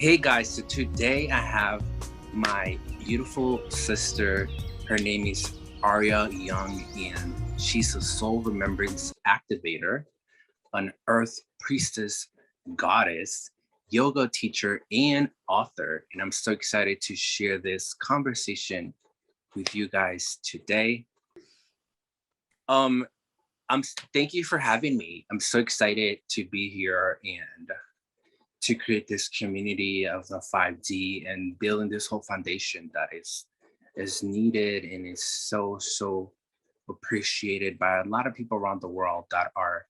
Hey guys, so today I have my beautiful sister. Her name is Aria Young, and she's a soul remembrance activator, an earth priestess, goddess, yoga teacher, and author. And I'm so excited to share this conversation with you guys today. Um, Thank you for having me. I'm so excited to be here and to create this community of the 5D and building this whole foundation that is needed and is so appreciated by a lot of people around the world that are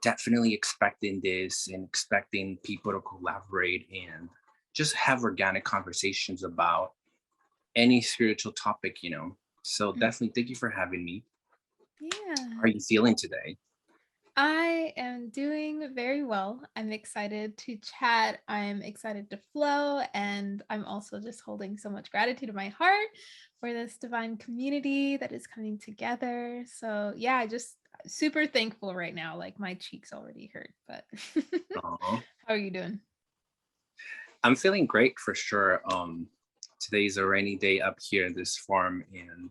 definitely expecting this and expecting people to collaborate and just have organic conversations about any spiritual topic. So Mm. definitely thank you for having me. How Yeah, are you feeling today? I am doing very well. I'm excited to chat. I'm excited to flow. And I'm also just holding so much gratitude in my heart for this divine community that is coming together. So, yeah, just super thankful right now. Like my cheeks already hurt, but Aw. how are you doing? I'm feeling great for sure. Today's a rainy day up here in this farm, and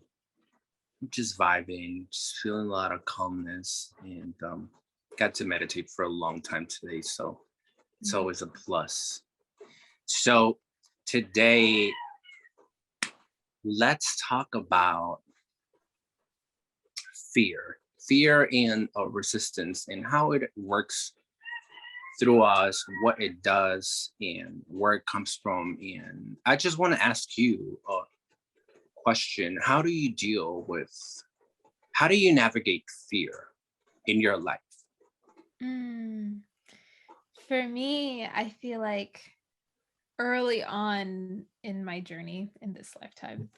I'm just vibing, just feeling a lot of calmness, and got to meditate for a long time today, so it's Mm. always a plus. So today, let's talk about fear and resistance, and how it works through us, what it does, and where it comes from. And I just want to ask you a question: how do you navigate fear in your life? Mm. For me, I feel like early on in my journey in this lifetime,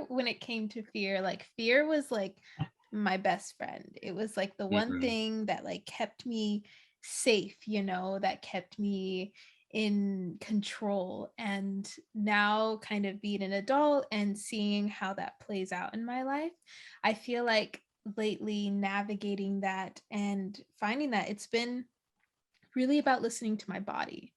when it came to fear, like fear was like my best friend. It was like the one Mhm. thing that like kept me safe, that kept me in control. And now kind of being an adult and seeing how that plays out in my life, I feel like lately navigating that and finding that it's been really about listening to my body.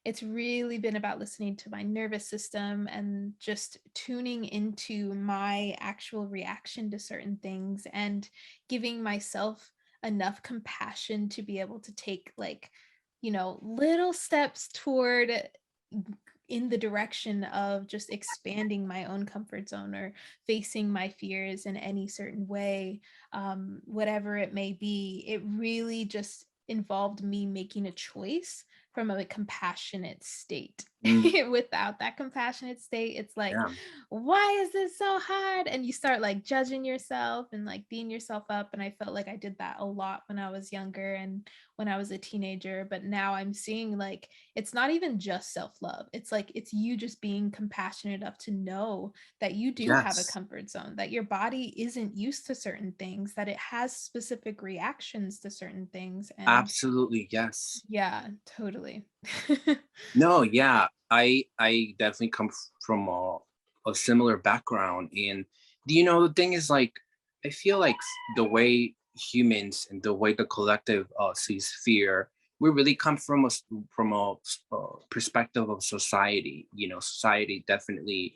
It's really been about listening to my nervous system and just tuning into my actual reaction to certain things and giving myself enough compassion to be able to take little steps toward in the direction of just expanding my own comfort zone or facing my fears in any certain way, whatever it may be. It really just involved me making a choice from a compassionate state. Mm, Without that compassionate state, it's like, yeah. why is this so hard? And you start like judging yourself and like beating yourself up. And I felt like I did that a lot when I was younger and when I was a teenager. But now I'm seeing like it's not even just self love. It's like it's you just being compassionate enough to know that you do have a Yes. comfort zone, that your body isn't used to certain things, that it has specific reactions to certain things. And Absolutely, yes. yeah, totally. No, yeah. I definitely come from a similar background. And the thing is, like, I feel like the way humans and the way the collective sees fear, we really come from a perspective of society. Society definitely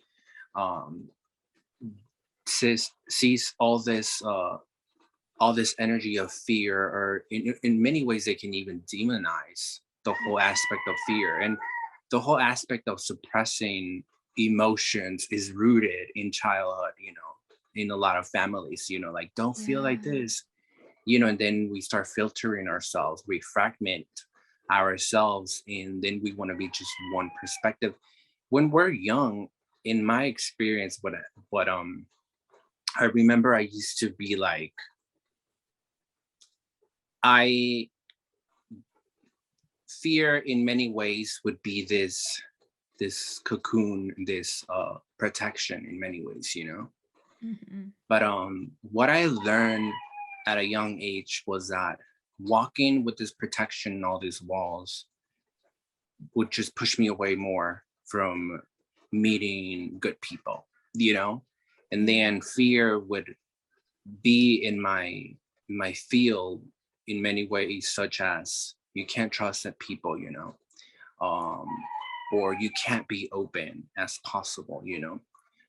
um sees all this energy of fear, or in many ways they can even demonize the whole aspect of fear. And the whole aspect of suppressing emotions is rooted in childhood, in a lot of families, like, don't feel like Yeah. this, and then we start filtering ourselves, we fragment ourselves, and then we want to be just one perspective when we're young. In my experience, what I remember, I used to be like, I fear in many ways would be this cocoon, this protection in many ways. Mhm. But what I learned at a young age was that walking with this protection and all these walls would just push me away more from meeting good people. And Yeah. then fear would be in my field in many ways, such as you can't trust that people. um or you can't be open as possible,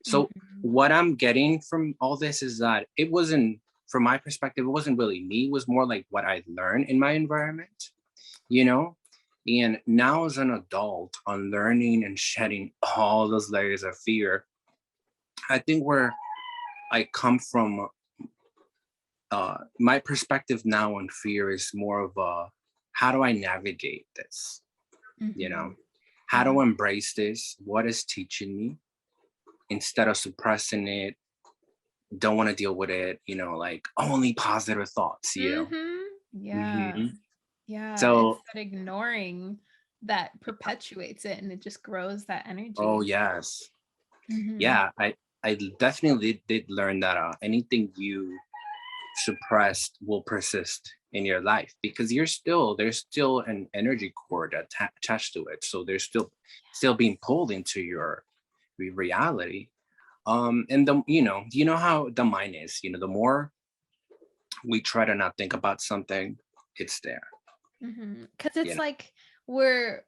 So Mhm. what I'm getting from all this is that it wasn't, from my perspective, it wasn't really me. It was more like what I learned in my environment, you know? And now as an adult, unlearning and shedding all those layers of fear, I think where I come from, my perspective now on fear is more of a, how do I navigate this? You know, Mhm. how Yeah. to embrace this? What is teaching me instead of suppressing it? Don't want to deal with it, like only positive thoughts. Mhm. Yeah. hmm Yeah, it's So, that ignoring that perpetuates it and it just grows that oh, energy. yes. Mhm. Yeah, I definitely did learn that anything you suppressed will persist in your life because there's still an energy cord attached to it. So there's still being pulled into your reality. And you know how the mind is, the more we try to not think about something, it's there, Because you it's know. like we're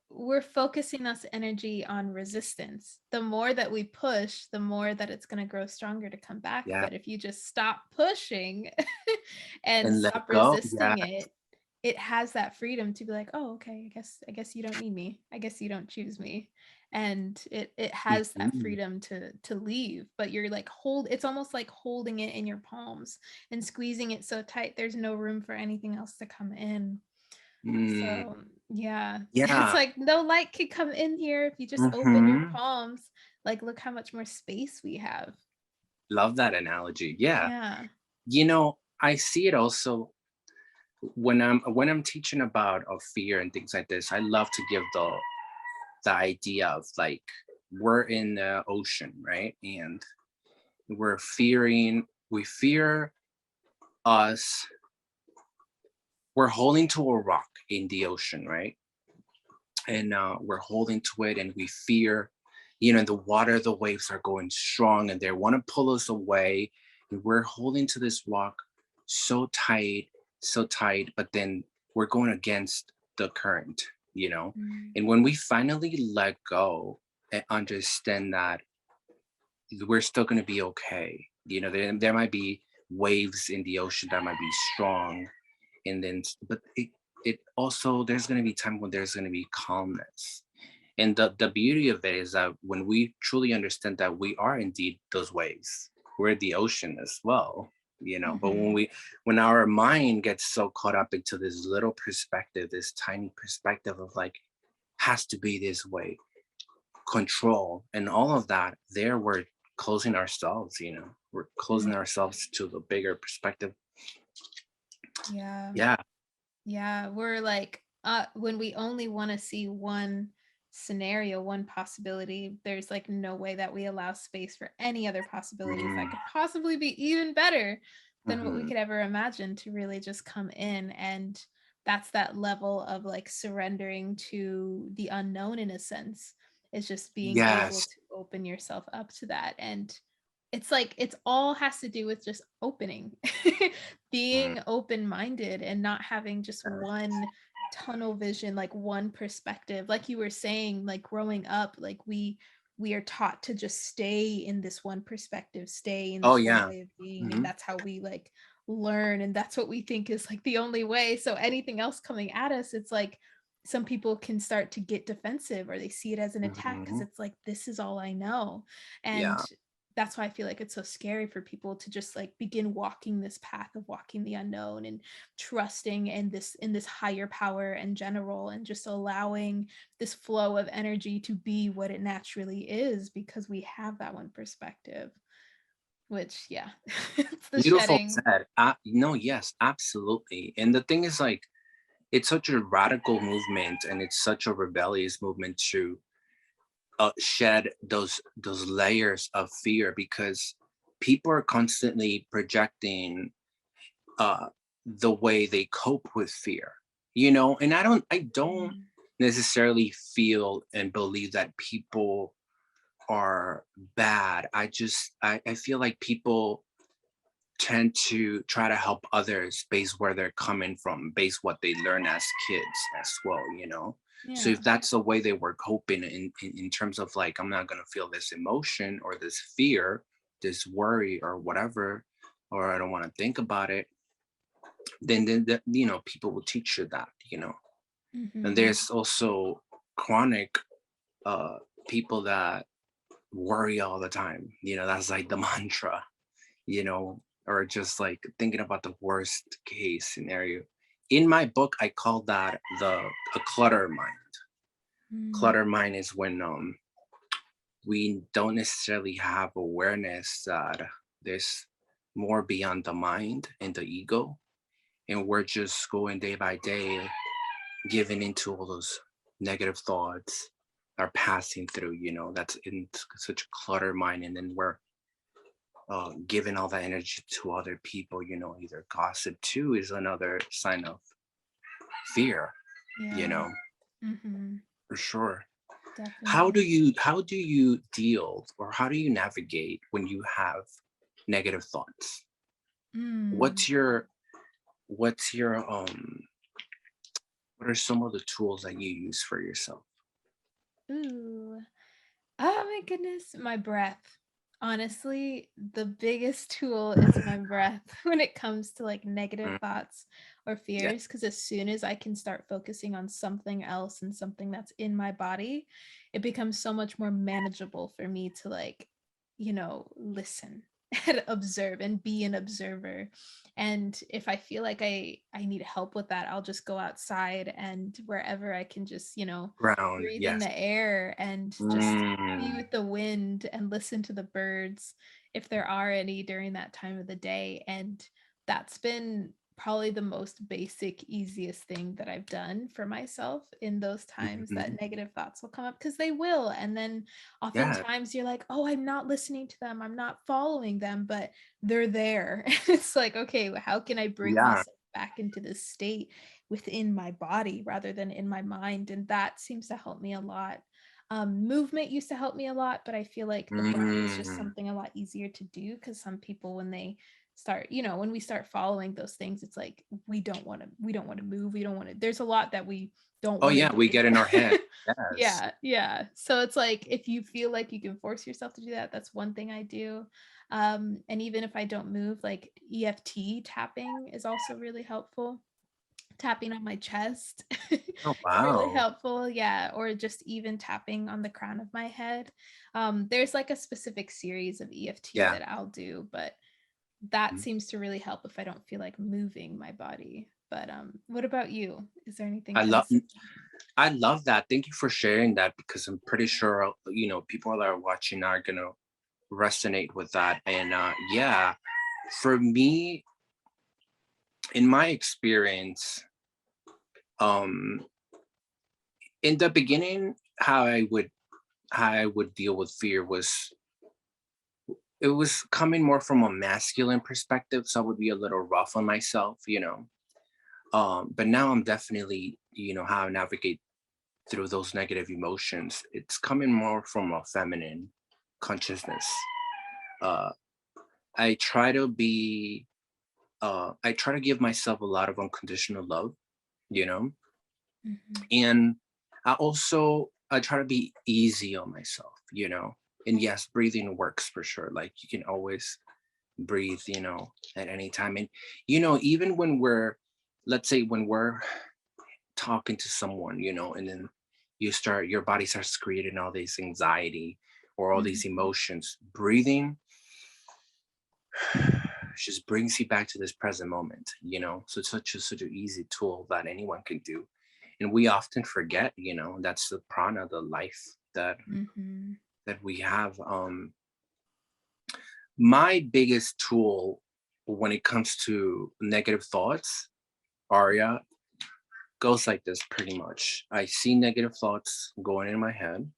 focusing us energy on resistance. The more that we push, the more that it's gonna grow stronger to come back. Yeah. But if you just stop pushing and And let stop go. Yeah. resisting it, it has that freedom to be like, "Oh, okay, I guess you don't need me. I guess you don't choose me." And it has that Mhm. freedom to leave, but you're like it's almost like holding it in your palms and squeezing it so tight there's no room for anything else to come in. Mm, So, yeah, it's yeah. like no light could come in here if you just open your hmm palms. Like, look how much more space we have. Love that analogy. Yeah. Yeah. I see it also when I'm teaching about fear and things like this. I love to give the idea of like we're in the ocean, right? And we fear us. We're holding to a rock in the ocean, right? And we're holding to it, and we fear, in the water, the waves are going strong, and they want to pull us away, and we're holding to this rock so tight, so tight, but then we're going against the current, you know. Mm. And when we finally let go and understand that we're still going to be okay, there might be waves in the ocean that might be strong, and then but it also, there's going to be time when there's going to be calmness, and the beauty of it is that when we truly understand that we are indeed those waves, we're the ocean as well, but when Mhm. our mind gets so caught up into this little perspective, this tiny perspective of like, has to be this way, control and all of that, there we're closing ourselves, we're closing Mhm. ourselves to the bigger perspective. Yeah. Yeah. Yeah, we're like, when we only wanna see one scenario, one possibility, there's, like, no way that we allow space for any other possibilities that Mm-hmm. could possibly be even better than what we could ever imagine to really just come in, and that's that level of, like, surrendering to the unknown in a sense. It's just being able Yes. to open yourself up to that, and it's like it's all has to do with just opening. Mm, Being open-minded and not having just one tunnel vision, like one perspective. Like you were saying, like growing up, like we are taught to just stay in this one perspective, stay in oh this one yeah. way of being, and hmm that's how we like learn, and that's what we think is like the only way. So anything else coming at us, it's like some people can start to get defensive or they see it as an attack because hmm it's like this is all I know. yeah. And that's why I feel like it's so scary for people to just like begin walking this path of walking the unknown and trusting in this higher power in general, and just allowing this flow of energy to be what it naturally is because we have that one perspective, which yeah, it's the Beautiful shedding. said. No, yes, absolutely. And the thing is, like, it's such a radical movement, and it's such a rebellious movement to shed those layers of fear, because people are constantly projecting uh, the way they cope with fear. And I don't Mm. necessarily feel and believe that people are bad. I feel like people tend to try to help others based where they're coming from, based what they learn as kids as well. So if Yeah. that's the way they were coping in terms of like, I'm not going to feel this emotion or this fear, this worry or whatever, or I don't want to think about it, then people will teach you that, and Mhm. there's also chronic uh people that worry all the time, that's like the mantra, or just like thinking about the worst case scenario. In my book, I call that a clutter mind. Mm. Clutter mind is when we don't necessarily have awareness that there's more beyond the mind and the ego, and we're just going day by day giving into all those negative thoughts are passing through, that's in such a clutter mind. And then we're giving all that energy to other people, either gossip too is another sign of fear, you Yeah. know, Mhm. for sure. Definitely. How do you deal, or how do you navigate when you have negative thoughts? Mm. What's your what's your what are some of the tools that you use for yourself? Ooh. Oh my goodness, my breath. Honestly, the biggest tool is my breath when it comes to like negative Mm, thoughts or yeah, fears. Because as soon as I can start focusing on something else and something that's in my body, it becomes so much more manageable for me to like, listen and observe and be an observer. And if I feel like I need help with that, I'll just go outside and wherever I can just, ground, breathe in yes. the air and just be Mm, with the wind and listen to the birds if there are any during that time of the day. And that's been probably the most basic, easiest thing that I've done for myself in those times mhm, that negative thoughts will come up because they will. And then yeah, oftentimes you're like, oh, I'm not listening to them, I'm not following them, but they're there. It's like, okay, how can I bring yeah. myself back into this state within my body rather than in my mind? And that seems to help me a lot. Movement used to help me a lot, but I feel like the breath is just Mm. something a lot easier to do because some people, when they start, when we start following those things, it's like we don't want to move. We don't want to, there's a lot that we don't Oh want to yeah, we do. get in our head. Yes. Yeah, yeah. So it's like if you feel like you can force yourself to do that, that's one thing I do. And even if I don't move, like EFT tapping is also really helpful. Tapping on my chest Oh is really wow. helpful, yeah, or just even tapping on the crown of my head. There's like a specific series of EFT Yeah. that I'll do, but that Mhm. seems to really help if I don't feel like moving my body. But what about you? Is there anything I kind of love similar? I love that. Thank you for sharing that, because I'm pretty sure people that are watching are gonna resonate with that. And yeah, for me, in my experience, um, in the beginning, how I would deal with fear was, it was coming more from a masculine perspective, so I would be a little rough on myself. But now I'm definitely, how I navigate through those negative emotions. It's coming more from a feminine consciousness. uh I try to give myself a lot of unconditional love, you know Mhm. and I try to be easy on myself. And yes, breathing works for sure. Like, you can always breathe, at any time. And even when we're, let's say, when we're talking to someone, and then your body starts creating all this anxiety or all these Mhm. emotions. Breathing just brings you back to this present moment. So it's such an easy tool that anyone can do. And we often forget, that's the prana, the life that Mhm. we have. My biggest tool when it comes to negative thoughts, Aria, goes like this pretty much. I see negative thoughts going in my head,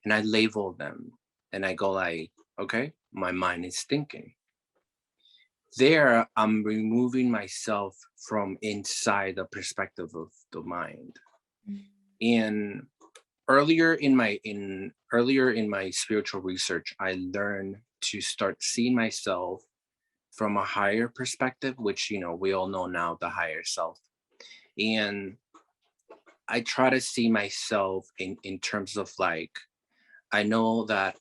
and I label them, and I go like, okay, my mind is thinking. There, I'm removing myself from inside the perspective of the mind. Mhm. And earlier in my spiritual research, I learned to start seeing myself from a higher perspective, which we all know now, the higher self. And I try to see myself in terms of like, I know that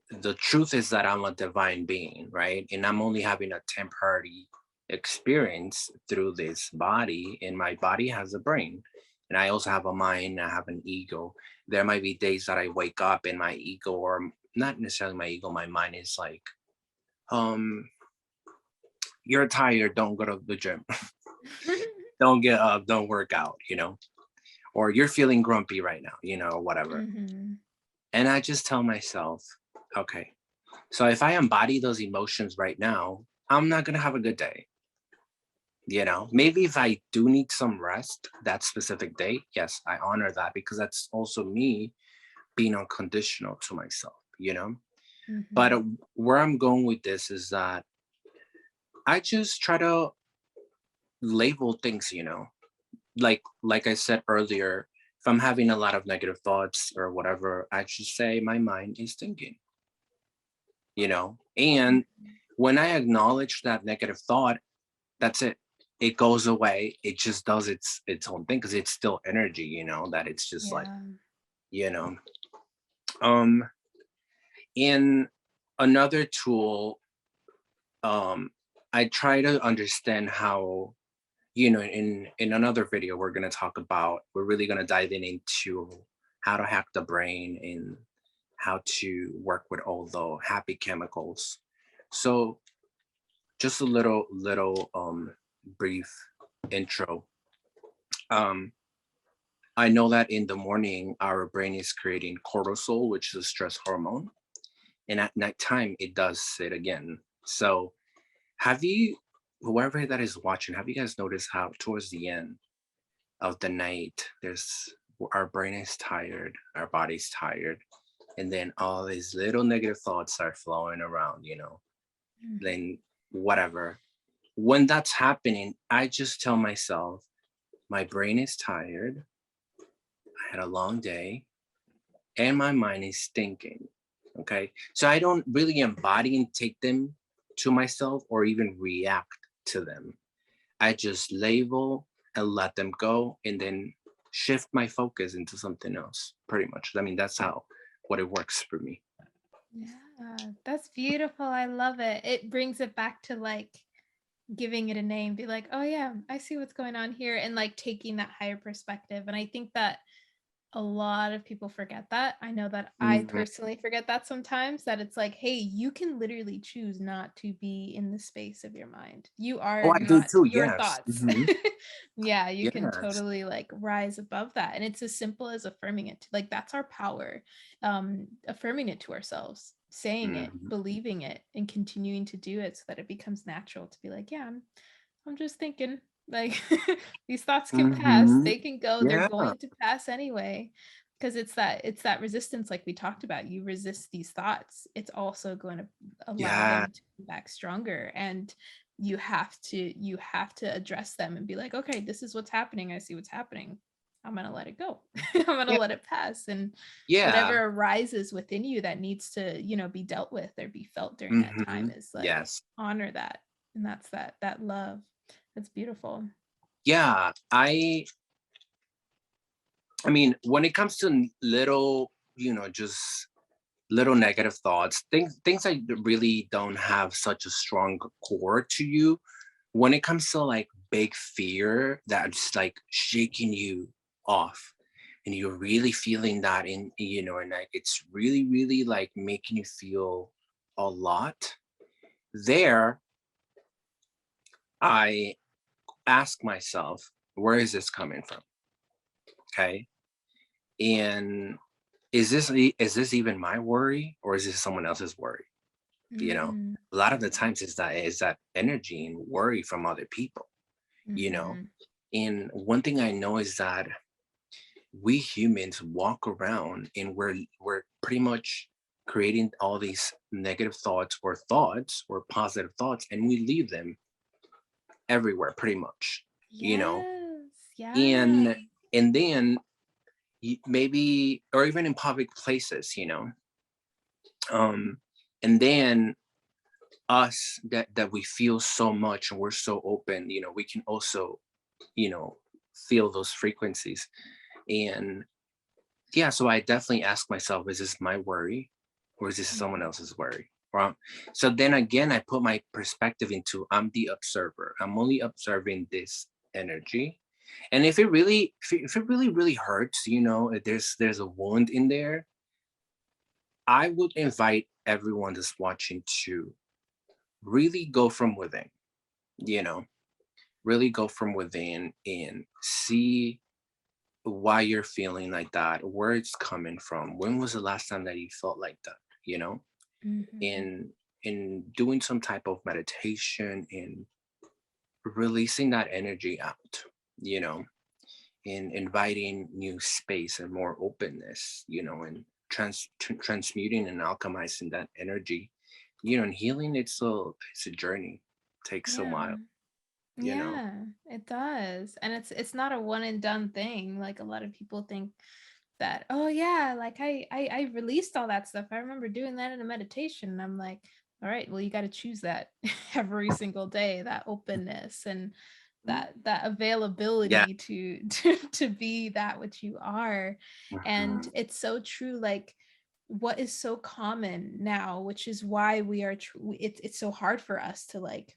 the truth is that I'm a divine being, right? And I'm only having a temporary experience through this body, and my body has a brain. And I also have a mind, I have an ego. There might be days that I wake up and my ego, or not necessarily my ego, my mind is like, um, you're tired, don't go to the gym. Don't get up, don't work out, or you're feeling grumpy right now, whatever. Mhm. And I just tell myself, okay, so if I embody those emotions right now, I'm not going to have a good day. Maybe if I do need some rest that specific day, yes, I honor that, because that's also me being unconditional to myself. But Mhm. where I'm going with this is that I just try to label things. Like I said earlier, if I'm having a lot of negative thoughts or whatever, I should say my mind is thinking. And Mhm. when I acknowledge that negative thought, that's it. It goes away. It just does its own thing, because it's still energy, that it's just like, Yeah. you know. Um in another tool, um, I try to understand how, in another video we're really gonna dive into how to hack the brain and how to work with all the happy chemicals. So just a little brief intro. Um, I know that in the morning, our brain is creating cortisol, which is a stress hormone, and at nighttime, it does it again. So, have you, whoever that is watching, have you guys noticed how towards the end of the night, our brain is tired, our body's tired, and then all these little negative thoughts are flowing around, Mhm. then whatever. When that's happening, I just tell myself, my brain is tired. I had a long day and my mind is thinking. Okay. So I don't really embody and take them to myself or even react to them. I just label and let them go, and then shift my focus into something else, pretty much. I mean, that's how what it works for me. Yeah, that's beautiful, I love it. It brings it back to, like, giving it a name, be like, "Oh, yeah, I see what's going on here," and, like, taking that higher perspective, and I think that a lot of people forget that. I know that I Mhm. personally forget that sometimes, that it's like, "Hey, you can literally choose not to be in the space of your mind. You Oh, are I do not too. your Yes. thoughts." Yeah, you can Yes. totally, like, rise above that, and it's as simple as affirming it. Like, that's our power, affirming it to ourselves, saying it, Mhm. believing it, and continuing to do it so that it becomes natural to be like, "Yeah, I'm just thinking." Like, these thoughts can pass, Mhm. they can go, they're Yeah. going to pass anyway. Because it's that resistance like we talked about. You resist these thoughts, it's also going to allow Yeah. them to come back stronger, and you have to address them and be like, "Okay, this is what's happening. I see what's happening. I'm gonna let it go. I'm gonna Yeah. let it pass." And whatever Yeah. arises within you that needs to, be dealt with or be felt during that time Mhm. is like, Yes. honor that. And that's that love. That's beautiful. Yeah. I mean, when it comes to little, just little negative thoughts, things that really don't have such a strong core to you, when it comes to like big fear that's like shaking you off, and you're really feeling that and like it's really, really like making you feel a lot there, I ask myself, where is this coming from? Okay. And is this even my worry, or is this someone else's worry? you know Mm, a lot of the yeah. times is that energy and worry from other people you know Mhm. and one thing I know is that we humans walk around and we're pretty much creating all these negative thoughts or positive thoughts, and we leave them everywhere pretty much you know Yes. Yeah. and and then maybe, or even in public places, um and then us that we feel so much and we're so open, we can also you know feel those frequencies. And yeah, so I definitely ask myself, is this my worry or is this someone Mhm. else's worry? Well, so then again, I put my perspective into I'm the observer. I'm only observing this energy. And if it really, really hurts, if there's a wound in there, I would invite everyone that's watching to really go from within, you know, really go from within and see why you're feeling like that, where it's coming from. When was the last time that you felt like that? You know, Mhm. in doing some type of meditation and releasing that energy out, you know, in inviting new space and more openness, and transmuting and alchemizing that energy, and healing. It's a journey. Takes a Yeah. while, you know. Yeah, it does. And it's not a one and done thing. Like a lot of people think that, oh yeah, like I released all that stuff. I remember doing that in a meditation. And I'm like, all right, well, you got to choose that every single day, that openness and that Yeah. availability to be that which you are. And Mhm. it's so true. Like what is so common now, which is why we are it's so hard for us to like,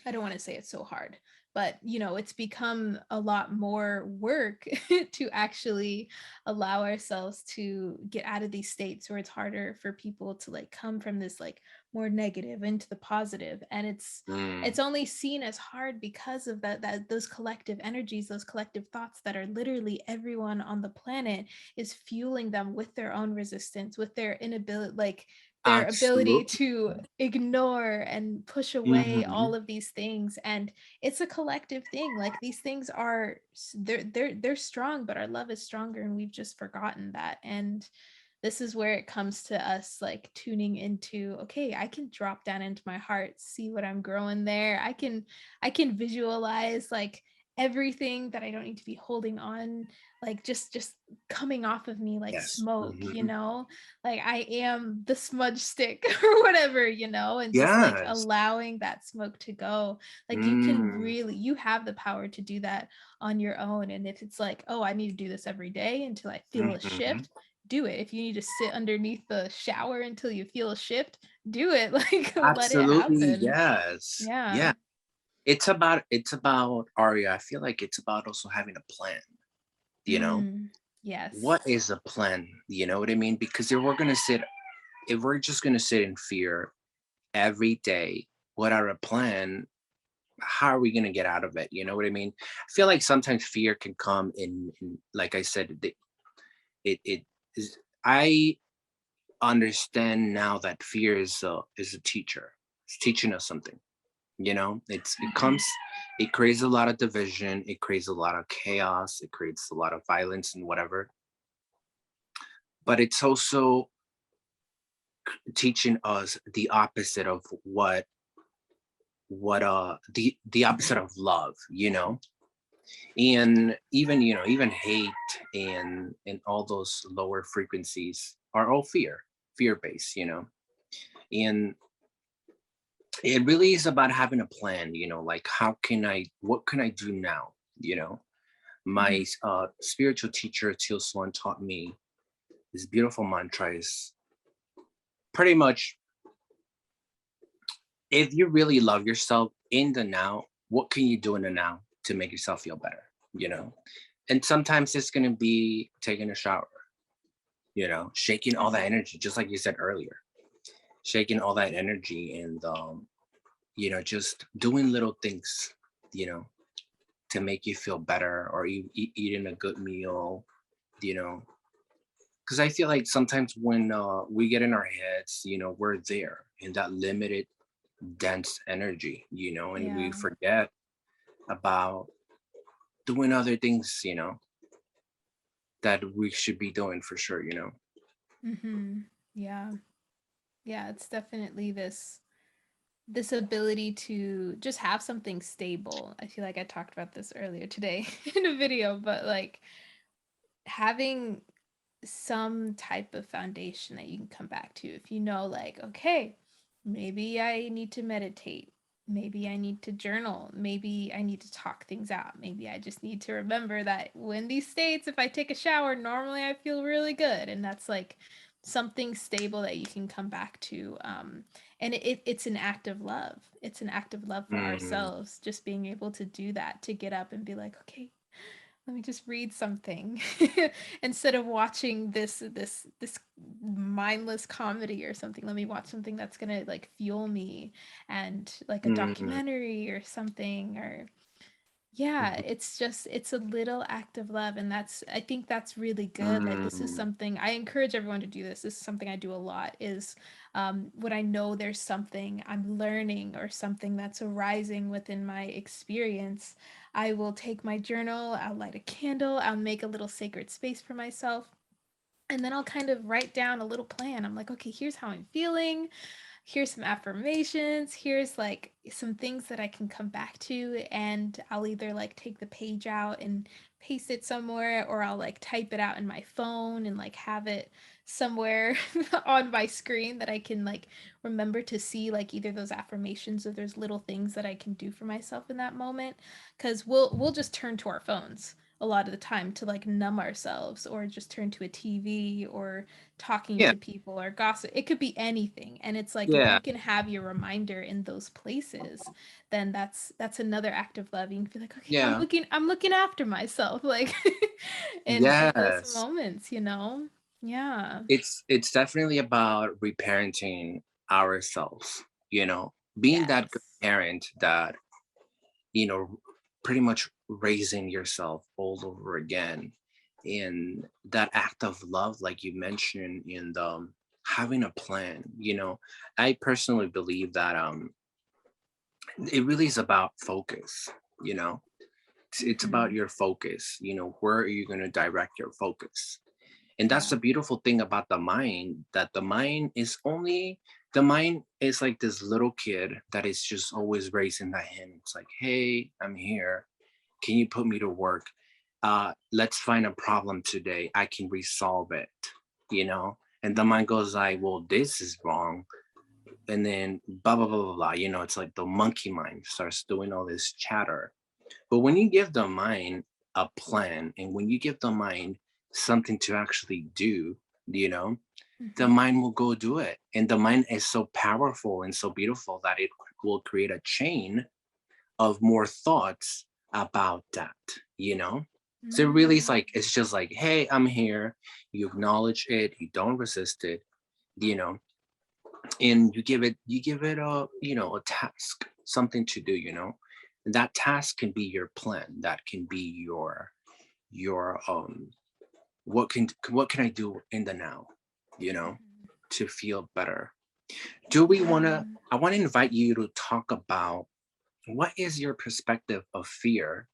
I don't want to say it's so hard, but it's become a lot more work to actually allow ourselves to get out of these states where it's harder for people to like come from this like more negative into the positive. And Mm. it's only seen as hard because of that those collective energies, those collective thoughts that are literally everyone on the planet is fueling them with their own resistance, with their inability, like their ability Absolutely. to ignore and push away all Mhm. of these things. And it's a collective thing. Like these things are they're strong, but our love is stronger and we've just forgotten that. And this is where it comes to us like tuning into, okay, I can drop down into my heart, see what I'm growing there. I can visualize like everything that I don't need to be holding on, like just coming off of me like Yes. smoke, Mhm. like I am the smudge stick or whatever, and just like Yes. allowing that smoke to go. Like Mm. you have the power to do that on your own. And if it's like, oh, I need to do this every day until I feel a Mhm. shift, do it. If you need to sit underneath the shower until you feel a shift, do it. Like let it Absolutely, happen. yes. Yeah. Yeah. It's about Aria. I feel like it's about also having a plan, you know? What Yes. is a plan? You know what I mean? Because if we're just gonna sit in fear every day without a plan, how are we gonna get out of it? You know what I mean? I feel like sometimes fear can come in like I said, it is. I understand now that fear is a teacher. It's teaching us something. It Mhm. it creates a lot of division, it creates a lot of chaos, it creates a lot of violence and whatever. But it's also teaching us the opposite of the opposite of love, and even hate and all those lower frequencies are all fear based, and it really is about having a plan, like what can I do now, my Mhm. spiritual teacher Teal Swan taught me this beautiful mantra is pretty much, if you really love yourself in the now, what can you do in the now to make yourself feel better, you know and sometimes it's going to be taking a shower, shaking all that Yeah. energy, just like you said earlier, shaking all that energy and just doing little things, you know to make you feel better, or eating a good meal, you know because I feel like sometimes when we get in our heads, we're there in that limited dense energy, and we Yeah. forget about doing other things, that we should be doing for sure, Yeah. Yeah, it's definitely this ability to just have something stable. I feel like I talked about this earlier today in a video, but like having some type of foundation that you can come back to. If you know, like, okay, maybe I need to meditate. maybe I need to journal. Maybe I need to talk things out. Maybe I just need to remember that when these states, if I take a shower, normally I feel really good. And that's like something stable that you can come back to. And it's an act of love. It's an act of love for Mm, ourselves, just being able to do that, to get up and be like, okay, let me just read something instead of watching this mindless comedy or something. Let me watch something that's gonna like fuel me, and like a mm, documentary or something. Or yeah, mhm, it's just it's a little act of love, and that's I think that's really good. Like this is mm, something I encourage everyone to do. This is something I do a lot. Is when I know there's something I'm learning or something that's arising within my experience, I will take my journal, I'll light a candle, I'll make a little sacred space for myself, and then I'll kind of write down a little plan. I'm like, okay, here's how I'm feeling, here's some affirmations, here's like some things that I can come back to, and I'll either like take the page out and paste it somewhere, or I'll like type it out in my phone and like have it somewhere on my screen that I can like remember to see, like either those affirmations or there's little things that I can do for myself in that moment. Because we'll just turn to our phones a lot of the time to like numb ourselves, or just turn to a TV, or talking yeah, to people or gossip. It could be anything. And it's like if yeah, you can have your reminder in those places, then that's another act of love. You can feel like, okay, yeah, I'm looking after myself. Like in those yes. moments, you know? Yeah. It's definitely about reparenting ourselves, you know, being that good Yes. parent that, you know, pretty much raising yourself all over again. And that act of love, like you mentioned, in the having a plan, you know, I personally believe that it really is about focus, you know. It's about Mhm. your focus, you know, where are you going to direct your focus? And that's Yeah. the beautiful thing about the mind, that the mind is like this little kid that is just always raising that hand. It's like, hey, I'm here, can you put me to work? Let's find a problem today, I can resolve it, you know. And the mind goes like, well, this is wrong, and then blah blah blah blah blah, you know. It's like the monkey mind starts doing all this chatter. But when you give the mind a plan, and when you give the mind something to actually do, you know, the Mhm. mind will go do it. And the mind is so powerful and so beautiful that it will create a chain of more thoughts about that, you know? So it really is Mm. like, it's just like, hey, I'm here. You acknowledge it, you don't resist it, you know, and you give it a, you know, a task, something to do, you know. And that task can be your plan, that can be your what can I do in the now, you know, Mhm. to feel better. Do we want to Mm. I want to invite you to talk about what is your perspective of fear.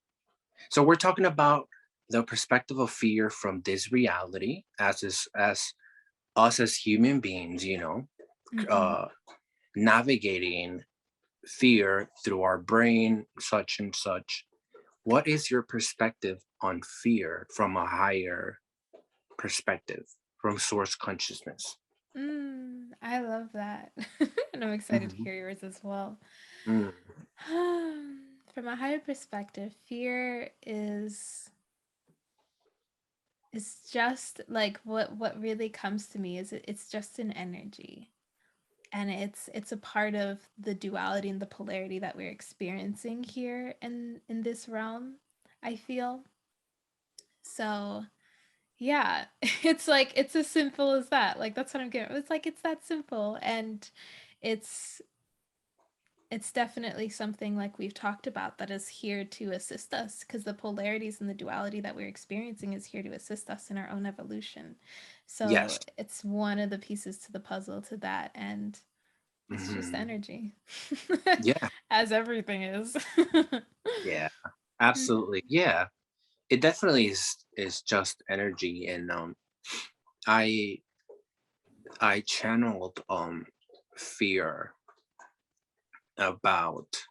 So we're talking about the perspective of fear from this reality, as us as human beings, you know, Mhm. uh navigating fear through our brain, such and such. What is your perspective on fear from a higher perspective, from source consciousness? I love that. And I'm excited to Mhm. hear yours as well. Mm, From a higher perspective, fear is just like what really comes to me is it's just an energy, and it's a part of the duality and the polarity that we're experiencing here in this realm, I feel. So yeah, it's like it's as simple as that. Like that's what I'm getting. It's like it's that simple, and it's it's definitely something like we've talked about that is here to assist us, because the polarities and the duality that we're experiencing is here to assist us in our own evolution. So yes. it's one of the pieces to the puzzle to that, and it's just Mhm. energy, Yeah. as everything is. Yeah. Mhm. Absolutely. Yeah. It definitely is just energy. And I I channeled fear about,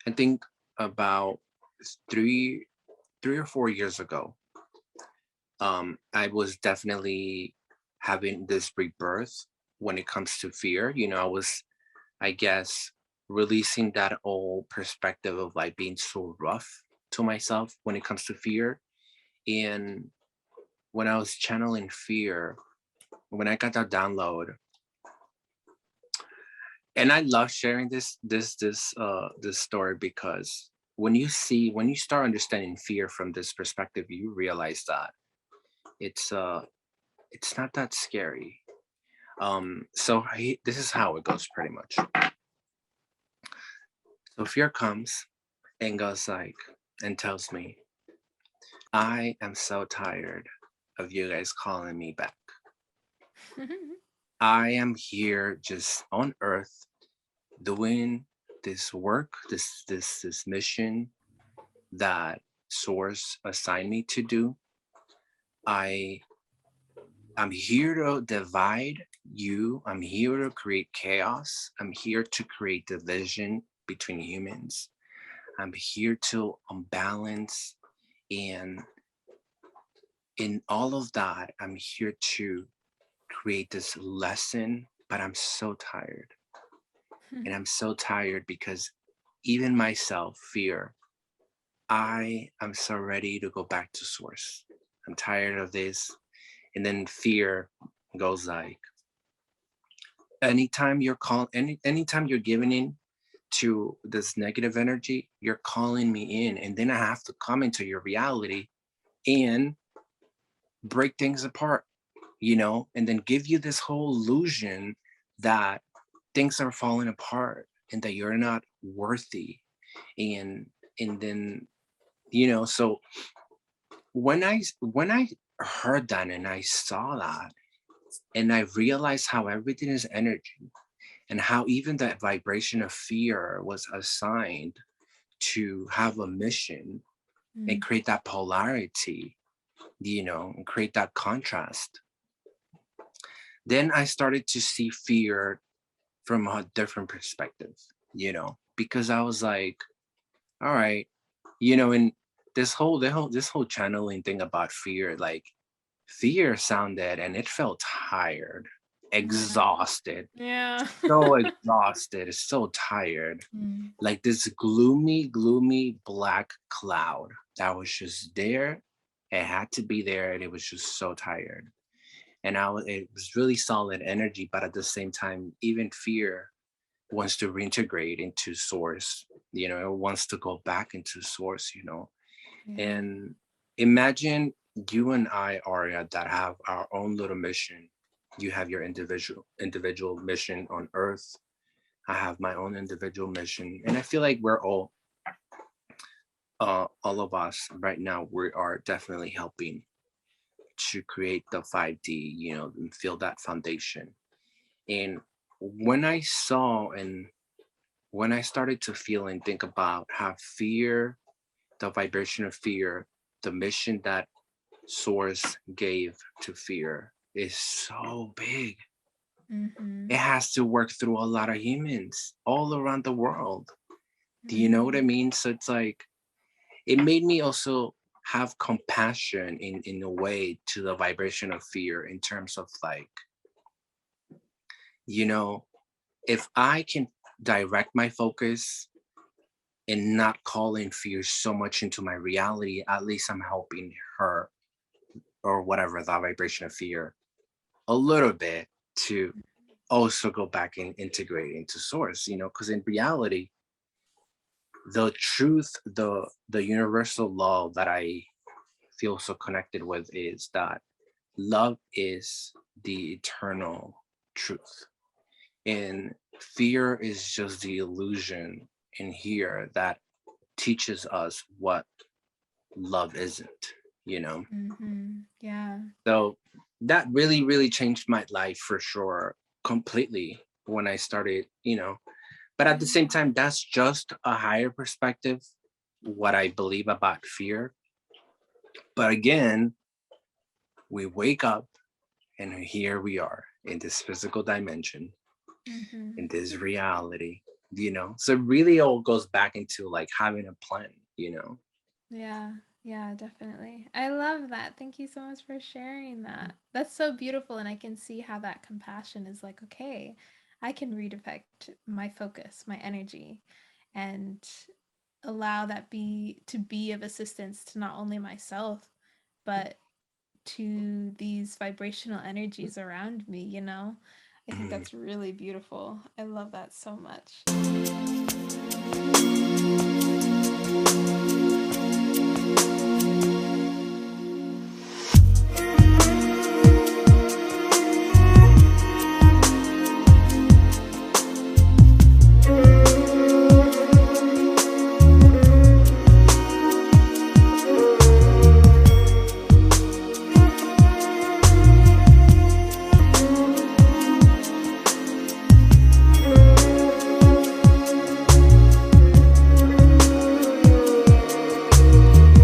I think, about three 3 or 4 years ago. I was definitely having this rebirth when it comes to fear. You know, I guess releasing that old perspective of like being so rough to myself when it comes to fear. And when I was channeling fear, when I got that download, and I love sharing this story because when you start understanding fear from this perspective, you realize that it's uh it's not that scary. This is how it goes pretty much. So fear comes and goes like and tells me, I am so tired of you guys calling me back. I am here just on earth doing this work, this mission that source assigned me to do. I I'm here to divide you. I'm here to create chaos. I'm here to create division between humans. I'm here to unbalance, and in all of that, I'm here to create this lesson, but I'm so tired. And I'm so tired because even myself fear I am so ready to go back to source. I'm tired of this. And then fear goes like, anytime you're giving in to this negative energy, you're calling me in. And then I have to come into your reality and break things apart, and then give you this whole illusion that things are falling apart and that you're not worthy. And then, so when I heard that and I saw that and I realized how everything is energy and how even that vibration of fear was assigned to have a mission and Mm, create that polarity, and create that contrast, then I started to see fear from a different perspective, because I was like, all right, and this whole channeling thing about fear, like fear sounded and it felt tired, yeah. exhausted, Yeah. so exhausted, so tired. Mm, Like this gloomy black cloud that was just there. It had to be there, and it was just so tired. And it was really solid energy, but at the same time, even fear wants to reintegrate into source. It wants to go back into source. yeah. And imagine you and I, Aria, that have our own little mission. You have your individual mission on Earth. I have my own individual mission, and I feel like we're all of us right now. We are definitely helping to create the 5D, and feel that foundation. And when I saw and when I started to feel and think about how fear, the vibration of fear, the mission that Source gave to fear is so big. It Mhm. has to work through a lot of humans all around the world. Do you know what I Mhm. mean? So it's like it made me also have compassion in a way to the vibration of fear in terms of like, you know, if I can direct my focus and not calling fear so much into my reality, at least I'm helping her or whatever that vibration of fear a little bit to also go back and integrate into source, because in reality, the truth, the universal law that I feel so connected with is that love is the eternal truth. And fear is just the illusion in here that teaches us what love isn't, you know? Mhm. Yeah. So that really, really changed my life for sure, completely when I started, but at the same Yeah. time, that's just a higher perspective, what I believe about fear. But again, we wake up and here we are in this physical dimension, in Mhm. this reality, So it really all goes back into like having a plan. Yeah. Yeah, definitely. I love that. Thank you so much for sharing that. That's so beautiful, and I can see how that compassion is like, okay, I can redirect my focus, my energy, and allow that be of assistance to not only myself, but to these vibrational energies around me, you know? I think Mhm. that's really beautiful. I love that so much.